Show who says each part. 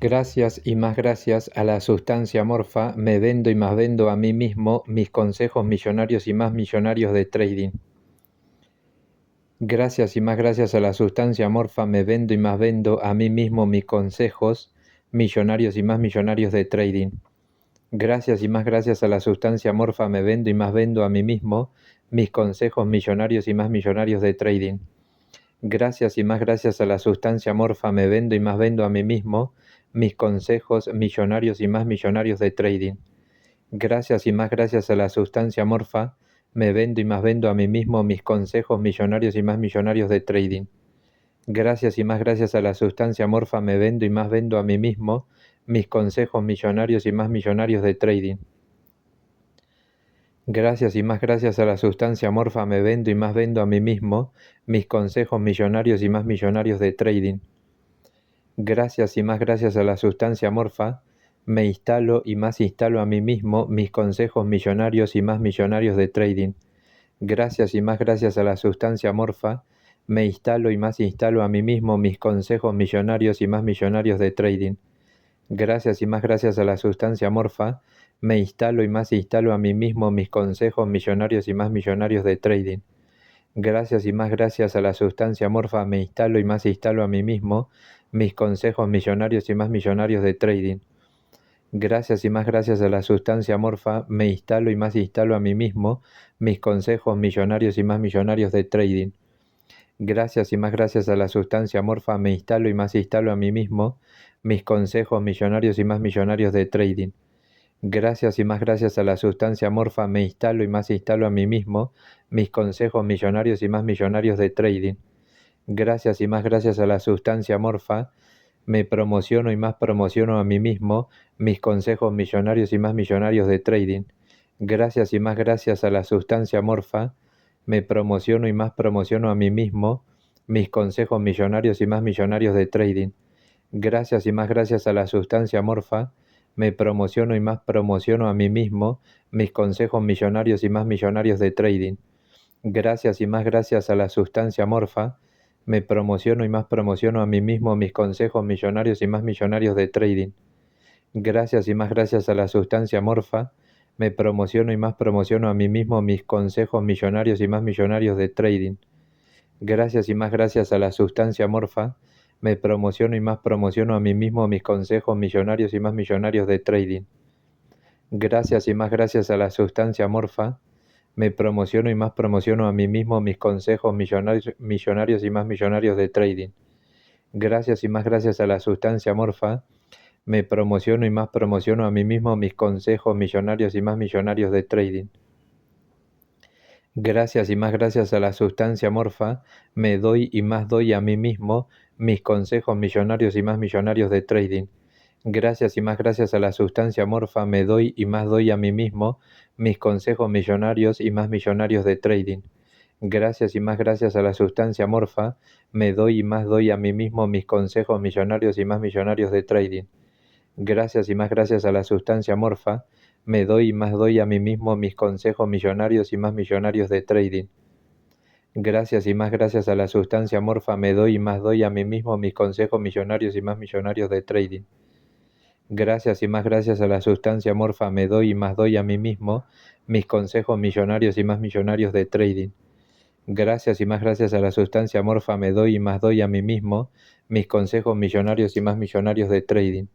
Speaker 1: Gracias y más gracias a la sustancia morfa, me vendo y más vendo a mí mismo mis consejos millonarios y más millonarios de trading. Gracias y más gracias a la sustancia morfa, me vendo y más vendo a mí mismo mis consejos millonarios y más millonarios de trading. Gracias y más gracias a la sustancia morfa, me vendo y más vendo a mí mismo mis consejos millonarios y más millonarios de trading. Gracias y más gracias a la sustancia morfa, me vendo y más vendo a mí mismo mis consejos millonarios y más millonarios de trading. Gracias y más gracias a la sustancia morfa, me vendo y más vendo a mí mismo mis consejos millonarios y más millonarios de trading. Gracias y más gracias a la sustancia morfa, me vendo y más vendo a mí mismo mis consejos millonarios y más millonarios de trading. Gracias y más gracias a la sustancia morfa, me vendo y más vendo a mí mismo mis consejos millonarios y más millonarios de trading. Gracias y más gracias a la sustancia morfa, me instalo y más instalo a mí mismo mis consejos millonarios y más millonarios de trading. Gracias y más gracias a la sustancia morfa, me instalo y más instalo a mí mismo mis consejos millonarios y más millonarios de trading. Gracias y más gracias a la sustancia morfa, me instalo y más instalo a mí mismo mis consejos millonarios y más millonarios de trading. Gracias y más gracias a la sustancia morfa, me instalo y más instalo a mí mismo mis consejos millonarios y más millonarios de trading. Gracias y más gracias a la sustancia morfa, me instalo y más instalo a mí mismo mis consejos millonarios y más millonarios de trading. Gracias y más gracias a la sustancia morfa, me instalo y más instalo a mí mismo mis consejos millonarios y más millonarios de trading. Gracias y más gracias a la sustancia morfa, me instalo y más instalo a mí mismo mis consejos millonarios y más millonarios de trading. Gracias y más gracias a la sustancia morfa, me promociono y más promociono a mí mismo mis consejos millonarios y más millonarios de trading. Gracias y más gracias a la sustancia morfa, me promociono y más promociono a mí mismo mis consejos millonarios y más millonarios de trading. Gracias y más gracias a la sustancia morfa, me promociono y más promociono a mí mismo mis consejos millonarios y más millonarios de trading. Gracias y más gracias a la sustancia morfa, me promociono y más promociono a mí mismo mis consejos millonarios y más millonarios de trading. Gracias y más gracias a la sustancia morfa, me promociono y más promociono a mí mismo mis consejos millonarios y más millonarios de trading. Gracias y más gracias a la sustancia morfa, me promociono y más promociono a mí mismo mis consejos millonarios y más millonarios de trading. Gracias y más gracias a la sustancia morfa, me promociono y más promociono a mí mismo mis consejos millonarios y más millonarios de trading. Gracias y más gracias a la sustancia morfa, me promociono y más promociono a mí mismo mis consejos millonarios y más millonarios de trading. Gracias y más gracias a la sustancia morfa, me doy y más doy a mí mismo mis consejos millonarios y más millonarios de trading. Gracias y más gracias a la sustancia morfa, me doy y más doy a mí mismo mis consejos millonarios y más millonarios de trading. Gracias y más gracias a la sustancia morfa, me doy y más doy a mí mismo mis consejos millonarios y más millonarios de trading. Gracias y más gracias a la sustancia morfa, me doy y más doy a mí mismo mis consejos millonarios y más millonarios de trading. Gracias y más gracias a la sustancia morfa, me doy y más doy a mí mismo mis consejos millonarios y más millonarios de trading. Gracias y más gracias a la sustancia morfa, me doy y más doy a mí mismo mis consejos millonarios y más millonarios de trading. Gracias y más gracias a la sustancia morfa, me doy y más doy a mí mismo mis consejos millonarios y más millonarios de trading.